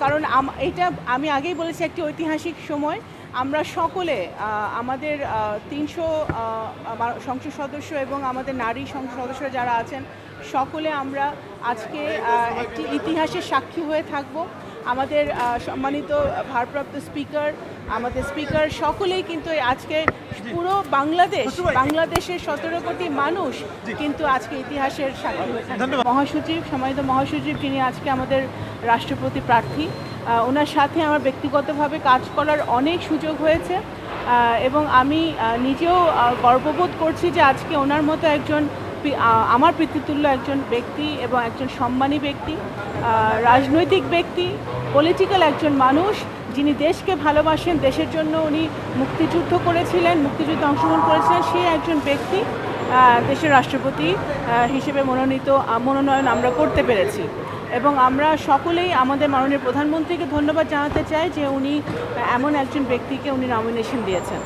কারণ এটা আমি আগেই বলেছি একটি ঐতিহাসিক সময়। আমরা সকলে আমাদের 300 সংসদ সদস্য এবং আমাদের নারী সংসদ সদস্যরা যারা আছেন সকলে আমরা আজকে একটি ইতিহাসের সাক্ষী হয়ে থাকব। আমাদের সম্মানিত ভারপ্রাপ্ত স্পিকার, আমাদের স্পিকার সকলেই কিন্তু আজকে পুরো বাংলাদেশের 17 কোটি মানুষ কিন্তু আজকে ইতিহাসের সাক্ষী হয়ে থাকবে। মহাসচিব, সম্মানিত মহাসচিব, যিনি আজকে আমাদের রাষ্ট্রপতি প্রার্থী, ওনার সাথে আমার ব্যক্তিগতভাবে কাজ করার অনেক সুযোগ হয়েছে এবং আমি নিজেও গর্ববোধ করছি যে আজকে ওনার মতো একজন আমার পিতৃতুল্য একজন ব্যক্তি এবং একজন সম্মানী ব্যক্তি, রাজনৈতিক ব্যক্তি, পলিটিক্যাল একজন মানুষ যিনি দেশকে ভালোবাসেন, দেশের জন্য উনি মুক্তিযুদ্ধ করেছিলেন, মুক্তিযুদ্ধে অংশগ্রহণ করেছিলেন, সেই একজন ব্যক্তি দেশের রাষ্ট্রপতি হিসেবে মনোনয়ন আমরা করতে পেরেছি। এবং আমরা সকলেই আমাদের মাননীয় প্রধানমন্ত্রীকে ধন্যবাদ জানাতে চাই যে উনি এমন একজন ব্যক্তিকে উনি নমিনেশন দিয়েছেন।